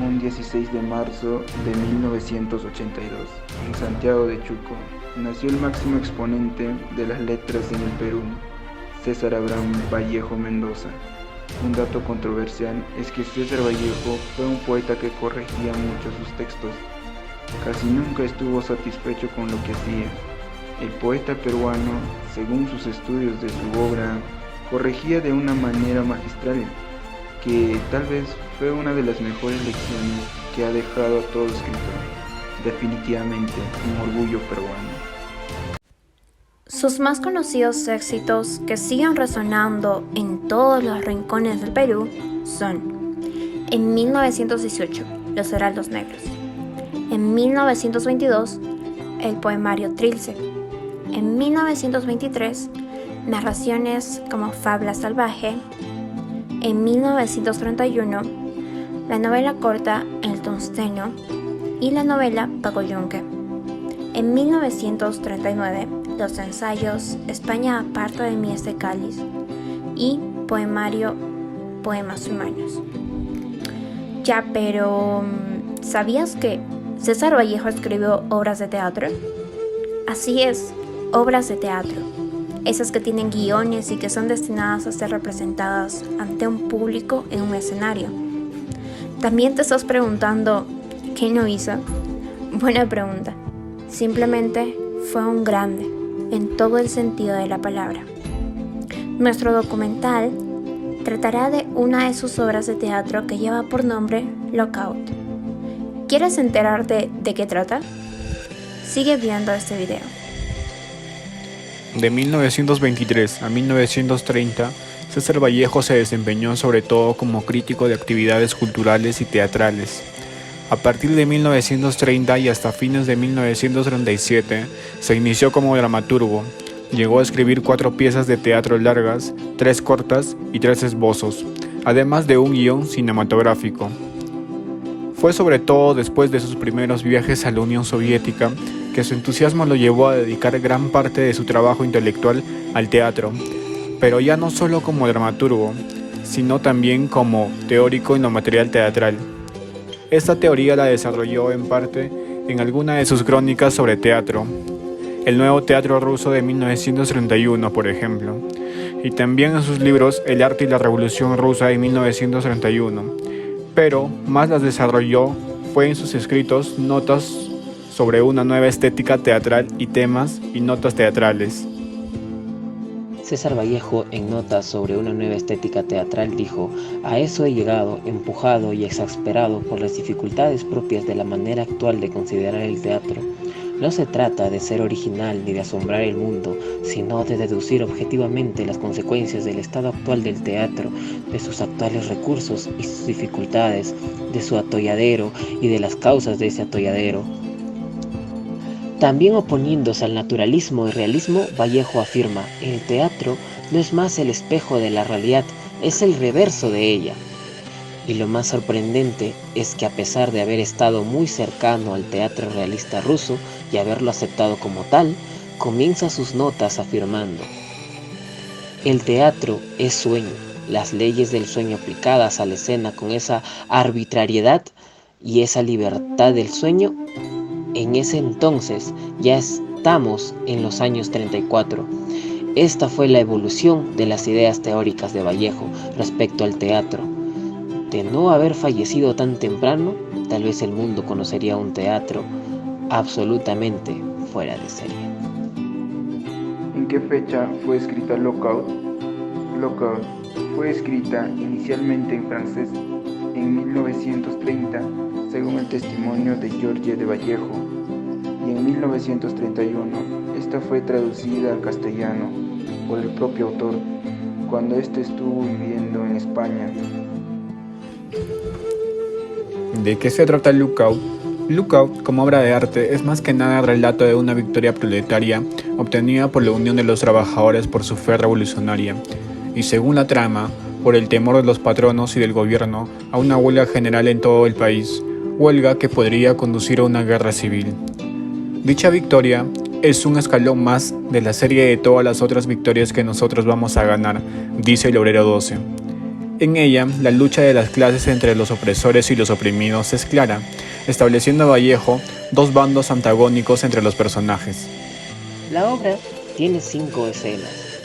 un 16 de marzo de 1982, en Santiago de Chuco, nació el máximo exponente de las letras en el Perú, César Abraham Vallejo Mendoza. Un dato controversial es que César Vallejo fue un poeta que corregía mucho sus textos. Casi nunca estuvo satisfecho con lo que hacía. El poeta peruano, según sus estudios de su obra, corregía de una manera magistral, que tal vez fue una de las mejores lecciones que ha dejado a todo escritor. Definitivamente un orgullo peruano. Sus más conocidos éxitos que siguen resonando en todos los rincones del Perú son: en 1918, Los Heraldos Negros; en 1922, el poemario Trilce; en 1923, narraciones como Fabla Salvaje; en 1931, la novela corta El Tungsteno y la novela Paco Yunque; en 1939, los ensayos España aparta de mí este cáliz y poemario Poemas Humanos. Ya, pero ¿sabías que César Vallejo escribió obras de teatro? Así es, obras de teatro, esas que tienen guiones y que son destinadas a ser representadas ante un público en un escenario. También te estás preguntando, ¿qué no hizo? Buena pregunta. Simplemente fue un grande, en todo el sentido de la palabra. Nuestro documental tratará de una de sus obras de teatro que lleva por nombre Lockout. ¿Quieres enterarte de qué trata? Sigue viendo este video. De 1923 a 1930, César Vallejo se desempeñó sobre todo como crítico de actividades culturales y teatrales. A partir de 1930 y hasta fines de 1937, se inició como dramaturgo. Llegó a escribir 4 piezas de teatro largas, 3 cortas y 3 esbozos, además de un guión cinematográfico. Fue sobre todo después de sus primeros viajes a la Unión Soviética que su entusiasmo lo llevó a dedicar gran parte de su trabajo intelectual al teatro, pero ya no solo como dramaturgo, sino también como teórico en lo material teatral. Esta teoría la desarrolló en parte en alguna de sus crónicas sobre teatro, el nuevo teatro ruso de 1931, por ejemplo, y también en sus libros El arte y la revolución rusa de 1931, pero más las desarrolló fue en sus escritos Notas sobre una nueva estética teatral y temas y notas teatrales. César Vallejo, en Notas sobre una nueva estética teatral, dijo: "A eso he llegado, empujado y exasperado por las dificultades propias de la manera actual de considerar el teatro. No se trata de ser original ni de asombrar el mundo, sino de deducir objetivamente las consecuencias del estado actual del teatro, de sus actuales recursos y sus dificultades, de su atolladero y de las causas de ese atolladero". También oponiéndose al naturalismo y realismo, Vallejo afirma: "El teatro no es más el espejo de la realidad, es el reverso de ella". Y lo más sorprendente es que, a pesar de haber estado muy cercano al teatro realista ruso y haberlo aceptado como tal, comienza sus notas afirmando: "El teatro es sueño, las leyes del sueño aplicadas a la escena con esa arbitrariedad y esa libertad del sueño. En ese entonces ya estamos en los años 34. Esta fue la evolución de las ideas teóricas de Vallejo respecto al teatro. De no haber fallecido tan temprano, tal vez el mundo conocería un teatro absolutamente fuera de serie". ¿En qué fecha fue escrita Lockout? Lockout fue escrita inicialmente en francés en 1930, según el testimonio de George de Vallejo, y en 1931 esta fue traducida al castellano por el propio autor, cuando éste estuvo viviendo en España. ¿De qué se trata Lookout? Lookout, como obra de arte, es más que nada el relato de una victoria proletaria obtenida por la unión de los trabajadores por su fe revolucionaria, y según la trama, por el temor de los patronos y del gobierno a una huelga general en todo el país, huelga que podría conducir a una guerra civil. Dicha victoria es un escalón más de la serie de todas las otras victorias que nosotros vamos a ganar, dice el obrero 12. En ella, la lucha de las clases entre los opresores y los oprimidos es clara, estableciendo a Vallejo dos bandos antagónicos entre los personajes. La obra tiene 5 escenas.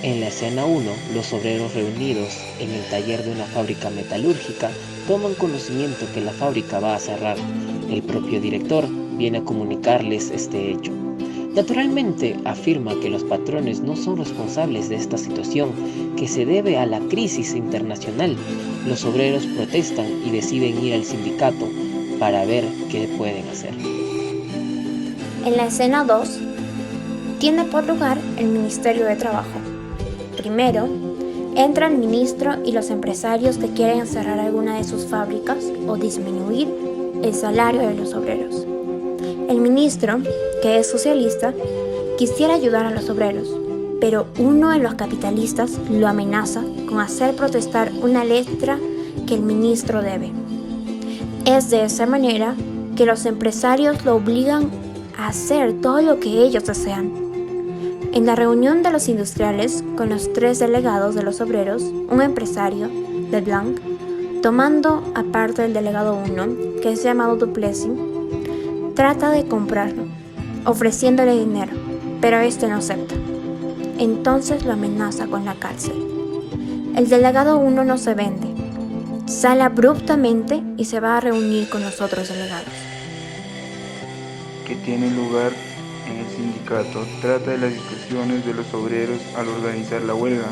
En la escena 1, los obreros reunidos en el taller de una fábrica metalúrgica toman conocimiento que la fábrica va a cerrar. El propio director viene a comunicarles este hecho. Naturalmente, afirma que los patrones no son responsables de esta situación, que se debe a la crisis internacional. Los obreros protestan y deciden ir al sindicato para ver qué pueden hacer. En la escena 2, tiene por lugar el Ministerio de Trabajo. Primero, entra el ministro y los empresarios que quieren cerrar alguna de sus fábricas o disminuir el salario de los obreros. El ministro, que es socialista, quisiera ayudar a los obreros, pero uno de los capitalistas lo amenaza con hacer protestar una letra que el ministro debe. Es de esa manera que los empresarios lo obligan a hacer todo lo que ellos desean. En la reunión de los industriales con los 3 delegados de los obreros, un empresario, Leblanc, tomando aparte del delegado 1, que es llamado Duplessis, trata de comprarlo, ofreciéndole dinero, pero este no acepta. Entonces lo amenaza con la cárcel. El delegado 1 no se vende, sale abruptamente y se va a reunir con los otros delegados. Que tiene lugar en el sindicato trata de las discusiones de los obreros al organizar la huelga.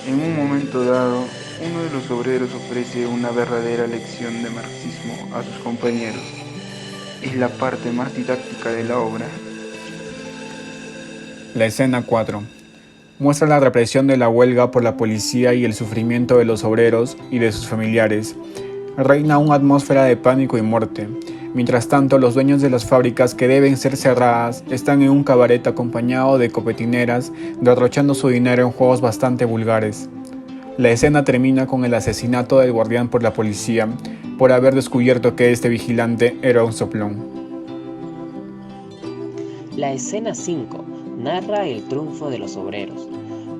En un momento dado, uno de los obreros ofrece una verdadera lección de marxismo a sus compañeros. Es la parte más didáctica de la obra. La escena 4 muestra la represión de la huelga por la policía y el sufrimiento de los obreros y de sus familiares. Reina una atmósfera de pánico y muerte. Mientras tanto, los dueños de las fábricas que deben ser cerradas están en un cabaret acompañado de copetineras, derrochando su dinero en juegos bastante vulgares. La escena termina con el asesinato del guardián por la policía, por haber descubierto que este vigilante era un soplón. La escena 5 narra el triunfo de los obreros.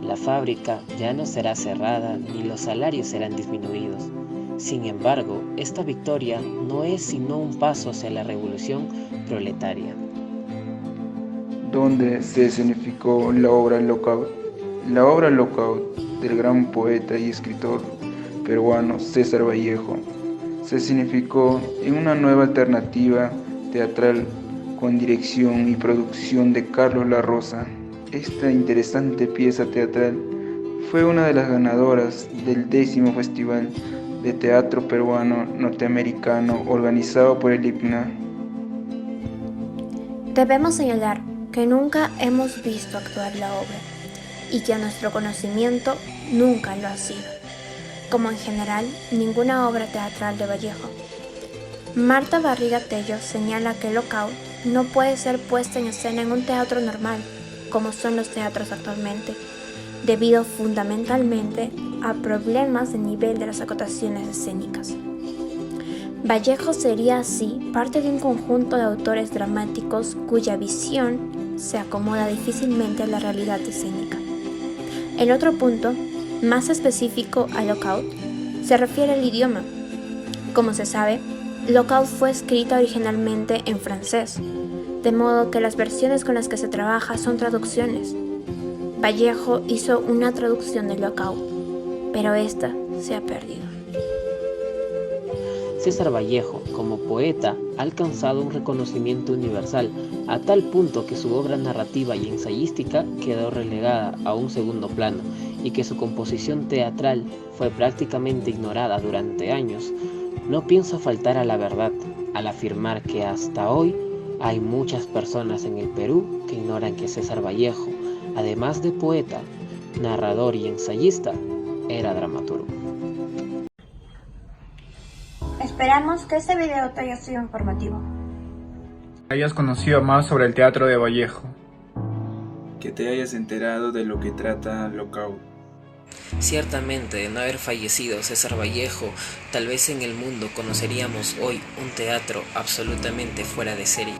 La fábrica ya no será cerrada ni los salarios serán disminuidos. Sin embargo, esta victoria no es sino un paso hacia la revolución proletaria. Donde se escenificó la obra Lockout. La obra Lockout del gran poeta y escritor peruano César Vallejo se escenificó en una nueva alternativa teatral con dirección y producción de Carlos La Rosa. Esta interesante pieza teatral fue una de las ganadoras del 10º Festival de Teatro Peruano Norteamericano organizado por el IPNA. Debemos señalar que nunca hemos visto actuar la obra y que a nuestro conocimiento nunca lo ha sido, como en general ninguna obra teatral de Vallejo. Marta Barriga Tello señala que Lockout no puede ser puesta en escena en un teatro normal, como son los teatros actualmente, debido fundamentalmente a problemas de nivel de las acotaciones escénicas. Vallejo sería así parte de un conjunto de autores dramáticos cuya visión se acomoda difícilmente a la realidad escénica. El otro punto, más específico a Lockout, se refiere al idioma. Como se sabe, Lockout fue escrita originalmente en francés, de modo que las versiones con las que se trabaja son traducciones. Vallejo hizo una traducción de Lockout, pero esta se ha perdido. César Vallejo, como poeta, ha alcanzado un reconocimiento universal a tal punto que su obra narrativa y ensayística quedó relegada a un segundo plano y que su composición teatral fue prácticamente ignorada durante años. No pienso faltar a la verdad al afirmar que hasta hoy hay muchas personas en el Perú que ignoran que César Vallejo, además de poeta, narrador y ensayista, era dramaturgo. Esperamos que este video te haya sido informativo. Hayas conocido más sobre el teatro de Vallejo. Que te hayas enterado de lo que trata Lockout. Ciertamente, de no haber fallecido César Vallejo, tal vez en el mundo conoceríamos hoy un teatro absolutamente fuera de serie.